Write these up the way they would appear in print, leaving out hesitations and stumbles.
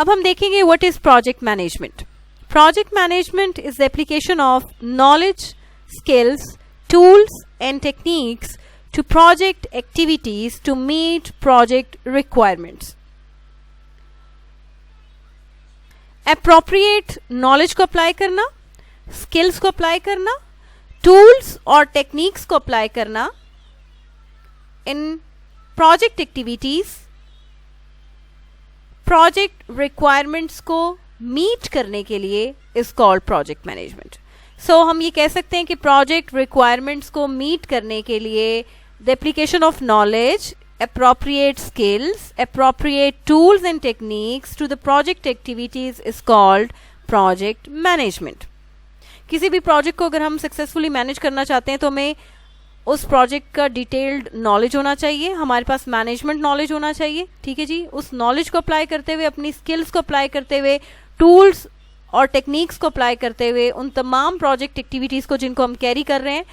अब हम देखेंगे what is project management. Project management is the application of knowledge, skills, tools and techniques to project activities to meet project requirements. Appropriate knowledge को apply करना, skills को apply करना, tools और techniques को apply करना in project activities, project requirements को meet करने के लिए is called project management. सो हम ये कह सकते हैं कि प्रोजेक्ट रिक्वायरमेंट्स को मीट करने के लिए the application of knowledge, appropriate skills, appropriate tools and techniques to the project activities is called project management. किसी भी प्रोजेक्ट को अगर हम सक्सेसफुली मैनेज करना चाहते हैं तो हमें उस प्रोजेक्ट का डिटेल्ड नॉलेज होना चाहिए, हमारे पास मैनेजमेंट नॉलेज होना चाहिए. ठीक है जी. उस नॉलेज को अप्लाई करते हुए, अपनी स्किल्स को अप्लाई करते हुए, टूल्स और टेक्निक्स को अप्लाई करते हुए उन तमाम प्रोजेक्ट एक्टिविटीज़ को जिनको हम कैरी कर रहे हैं,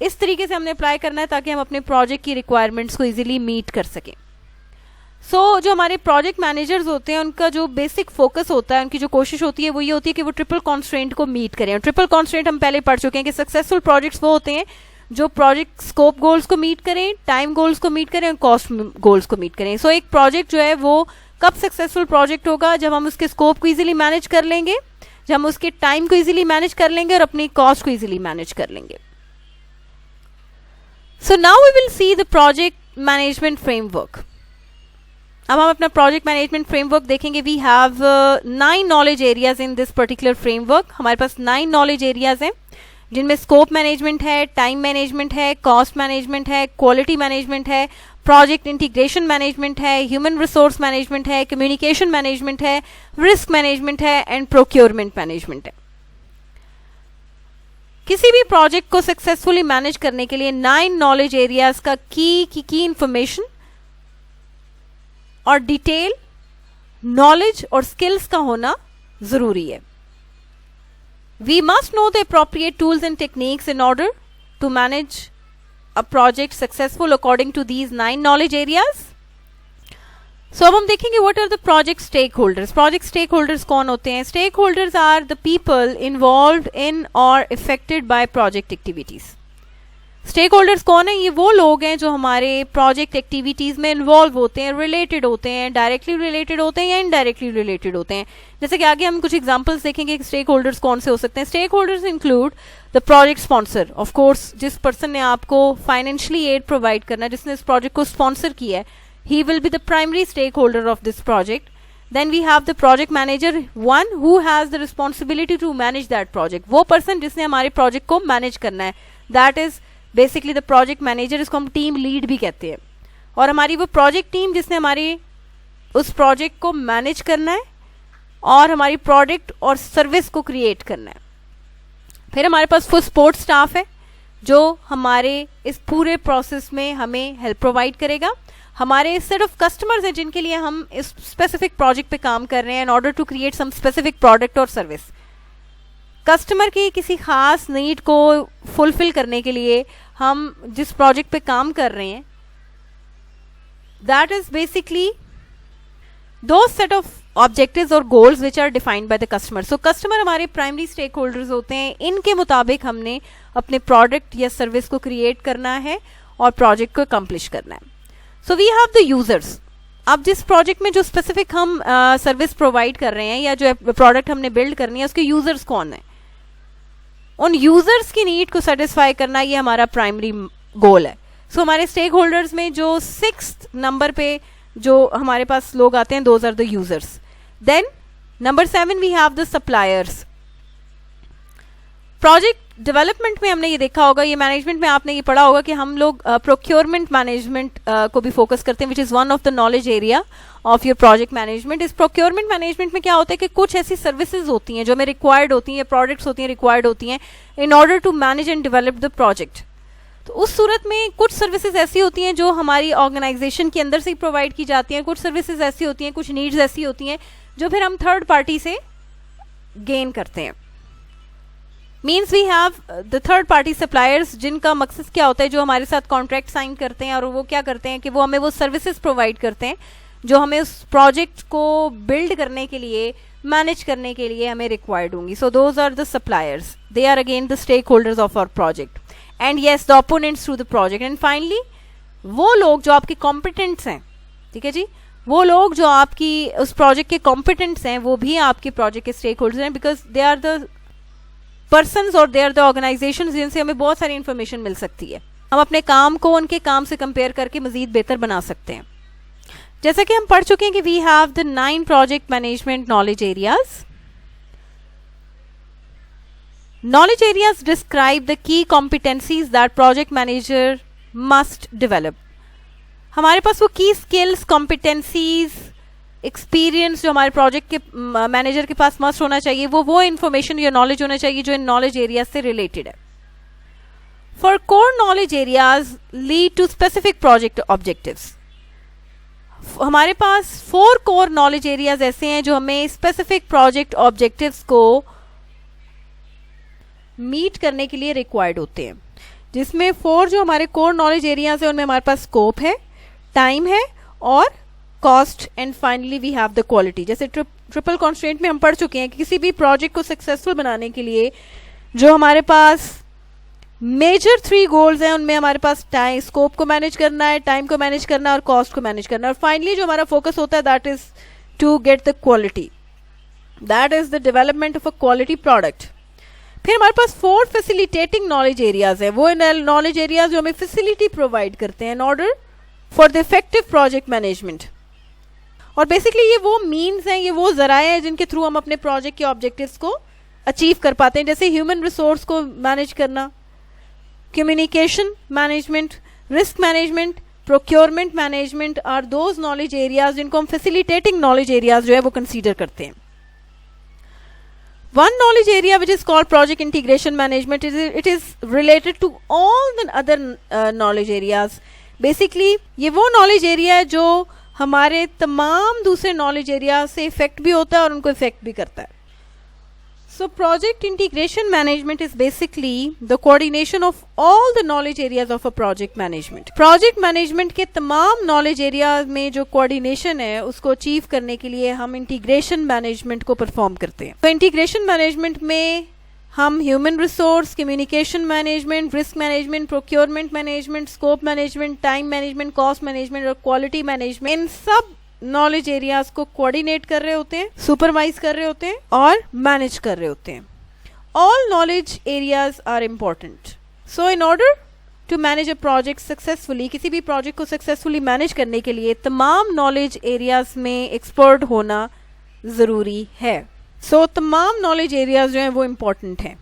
इस तरीके से हमने अप्लाई करना है ताकि हम अपने प्रोजेक्ट की रिक्वायरमेंट्स को इजीली मीट कर सकें. जो हमारे प्रोजेक्ट मैनेजर्स होते हैं उनका जो बेसिक फोकस होता है, उनकी जो कोशिश होती है वो ये होती है कि वो ट्रिपल कॉन्स्ट्रेंट को मीट करें. और ट्रिपल कॉन्स्ट्रेंट हम पहले पढ़ चुके हैं कि सक्सेसफुल प्रोजेक्ट्स वो होते हैं जो प्रोजेक्ट स्कोप गोल्स को मीट करें, टाइम गोल्स को मीट करें और कॉस्ट गोल्स को मीट करें. एक प्रोजेक्ट जो है वो कब सक्सेसफुल प्रोजेक्ट होगा? जब हम उसके स्कोप को इजीली मैनेज कर लेंगे, जब हम उसके टाइम को इजीली मैनेज कर लेंगे और अपनी कॉस्ट को इजीली मैनेज कर लेंगे. So now we will see the project management framework. अब हम अपना प्रोजेक्ट मैनेजमेंट फ्रेमवर्क देखेंगे. We have 9 knowledge areas in this particular framework. हमारे पास 9 नॉलेज एरियाज हैं जिनमें स्कोप मैनेजमेंट है, टाइम मैनेजमेंट है, कॉस्ट मैनेजमेंट है, क्वालिटी मैनेजमेंट है, प्रोजेक्ट इंटीग्रेशन मैनेजमेंट है, ह्यूमन रिसोर्स मैनेजमेंट है, कम्युनिकेशन मैनेजमेंट है, रिस्क मैनेजमेंट है एंड प्रोक्योरमेंट मैनेजमेंट है. किसी भी प्रोजेक्ट को सक्सेसफुली मैनेज करने के लिए 9 नॉलेज एरियाज का की इंफॉर्मेशन और डिटेल नॉलेज और स्किल्स का होना जरूरी है. We must know the appropriate tools and techniques in order to manage a project successful according to these 9 knowledge areas. अब हम देखेंगे what are the project stakeholders. Project stakeholders कौन होते हैं? Stakeholders are the people involved in or affected by project activities. Stakeholders कौन है? ये वो लोग हैं जो हमारे प्रोजेक्ट एक्टिविटीज में इन्वॉल्व होते हैं, रिलेटेड होते हैं, डायरेक्टली रिलेटेड होते हैं या इनडायरेक्टली रिलेटेड होते हैं. जैसे कि आगे हम कुछ एग्जांपल्स देखेंगे कि स्टेक होल्डर्स कौन से हो सकते हैं. Stakeholders include the project sponsor. Of course जिस पर्सन ने आपको फाइनेंशियली एड प्रोवाइड करना है, जिसने इस प्रोजेक्ट को स्पॉन्सर किया है, he will be the primary stakeholder of this project. Then we have the project manager, one who has the responsibility to manage that project. वो पर्सन जिसने हमारे प्रोजेक्ट को मैनेज करना है, that is basically the project manager. इसको हम team lead भी कहते हैं. और हमारी वो प्रोजेक्ट टीम जिसने हमारी उस प्रोजेक्ट को मैनेज करना है और हमारी प्रोडक्ट और सर्विस को क्रिएट करना है. फिर हमारे पास फुल सपोर्ट स्टाफ है जो हमारे इस पूरे प्रोसेस में हमें हेल्प प्रोवाइड करेगा. हमारे सेट ऑफ कस्टमर्स हैं जिनके लिए हम इस स्पेसिफिक प्रोजेक्ट पे काम कर रहे हैं in order to create some specific product और सर्विस. कस्टमर की किसी खास नीड को फुलफिल करने के लिए हम जिस प्रोजेक्ट पे काम कर रहे हैं, दैट इज बेसिकली दो सेट ऑफ ऑब्जेक्टिव्स और goals which are defined by the customer. So customer हमारे प्राइमरी स्टेक होल्डर्स होते हैं. इनके मुताबिक हमने अपने प्रोडक्ट या सर्विस को क्रिएट करना है और प्रोजेक्ट को अकम्प्लिश करना है. So we have the users. अब जिस प्रोजेक्ट में जो स्पेसिफिक हम सर्विस प्रोवाइड कर रहे हैं या जो प्रोडक्ट हमने बिल्ड करनी है, उसके यूजर्स कौन है? उन यूजर्स की नीड को सेटिस्फाई करना ये हमारा प्राइमरी गोल है. सो हमारे स्टेक होल्डर्स में जो 6th नंबर पे जो हमारे पास लोग आते हैं, those are the users. Then number 7 we have the suppliers. Project development में हमने ये देखा होगा, ये मैनेजमेंट में आपने ये पढ़ा होगा कि हम लोग प्रोक्योरमेंट मैनेजमेंट को भी फोकस करते हैं, which is one of the knowledge area of your project management. इस प्रोक्योरमेंट मैनेजमेंट में क्या होता है कि कुछ ऐसी सर्विसेज होती हैं जो हमें रिक्वायर्ड होती हैं, प्रोडक्ट्स होती हैं रिक्वायर्ड होती हैं in order to manage and develop the project. तो उस सूरत में कुछ सर्विसेज ऐसी होती हैं जो हमारी ऑर्गेनाइजेशन के अंदर से ही प्रोवाइड की जाती हैं, कुछ सर्विसेज ऐसी होती हैं, कुछ नीड्स ऐसी होती हैं जो फिर हम थर्ड पार्टी से गेन करते हैं. Means we have the third party suppliers, जिनका मकसद क्या होता है, जो हमारे साथ कॉन्ट्रैक्ट साइन करते हैं और वो क्या करते हैं कि वो हमें वो सर्विसेज प्रोवाइड करते हैं जो हमें उस प्रोजेक्ट को बिल्ड करने के लिए, मैनेज करने के लिए हमें रिक्वायर्ड होंगी. So those are the suppliers, they are again the stakeholders of our project. And yes, the opponents to the project. And finally वो लोग जो आपके कॉम्पिटेंट्स हैं, ठीक है जी, वो लोग जो आपकी उस प्रोजेक्ट के कॉम्पिटेंट्स हैं, वो भी आपके प्रोजेक्ट के स्टेक होल्डर्स हैं, because they are the persons और दे आर द ऑर्गेनाइजेशंस जिनसे हमें बहुत सारी इंफॉर्मेशन मिल सकती है. हम अपने काम को उनके काम से कंपेयर करके मजीद बेहतर बना सकते हैं. जैसा कि हम पढ़ चुके हैं कि we have the 9 project management knowledge areas. Knowledge areas describe the key competencies that project manager must develop. हमारे पास वो की स्किल्स, कॉम्पिटेंसीज, एक्सपीरियंस जो हमारे प्रोजेक्ट के मैनेजर के पास मस्ट होना चाहिए, वो इंफॉर्मेशन या नॉलेज होना चाहिए जो इन नॉलेज एरियाज से रिलेटेड है. Four core knowledge areas lead to specific project objectives. हमारे पास 4 कोर नॉलेज एरियाज ऐसे हैं जो हमें स्पेसिफिक प्रोजेक्ट ऑब्जेक्टिव्स को मीट करने के लिए रिक्वायर्ड होते हैं, जिसमें 4 जो हमारे कोर नॉलेज एरियाज है उनमें हमारे पास स्कोप है, टाइम है और cost, and finally we have the quality. जैसे ट्रिपल कॉन्स्ट्रेंट में हम पढ़ चुके हैं कि किसी भी प्रोजेक्ट को सक्सेसफुल बनाने के लिए जो हमारे पास मेजर 3 गोल्स हैं, उनमें हमारे पास टाइम, स्कोप को मैनेज करना है, टाइम को मैनेज करना है और कॉस्ट को मैनेज करना है. और फाइनली जो हमारा फोकस होता है that is to get the quality, that is the development of a quality product. फिर हमारे पास 4 फैसिलिटेटिंग नॉलेज एरियाज है. वो नॉलेज एरियाज जो हमें फैसिलिटी प्रोवाइड करते हैं in order for the effective project management. और बेसिकली ये वो मीन्स हैं, ये वो जराए हैं जिनके थ्रू हम अपने प्रोजेक्ट के ऑब्जेक्टिव्स को अचीव कर पाते हैं. जैसे ह्यूमन रिसोर्स को मैनेज करना, communication management, risk management, procurement management are those knowledge areas जिनको हम फैसिलिटेटिंग नॉलेज एरियाज जो है वो कंसीडर करते हैं. One knowledge area which is called project integration management it is related to all the other knowledge areas. Basically ये वो knowledge area है जो हमारे तमाम दूसरे knowledge area से इफेक्ट भी होता है और उनको इफेक्ट भी करता है. So project integration management is basically the coordination of all the knowledge areas of a project management. Project management के तमाम knowledge areas में जो coordination है उसको achieve करने के लिए हम integration management को perform करते हैं. तो integration management में हम human resource, communication management, risk management, procurement management, scope management, time management, cost management और quality management इन सब नॉलेज एरियाज को कोऑर्डिनेट कर रहे होते हैं, सुपरवाइज कर रहे होते हैं और मैनेज कर रहे होते हैं. All knowledge areas are important. So in order to manage a project successfully, किसी भी प्रोजेक्ट को सक्सेसफुली मैनेज करने के लिए तमाम नॉलेज एरियाज में एक्सपर्ट होना ज़रूरी है. सो तमाम नॉलेज एरियाज जो हैं वो इम्पॉर्टेंट हैं.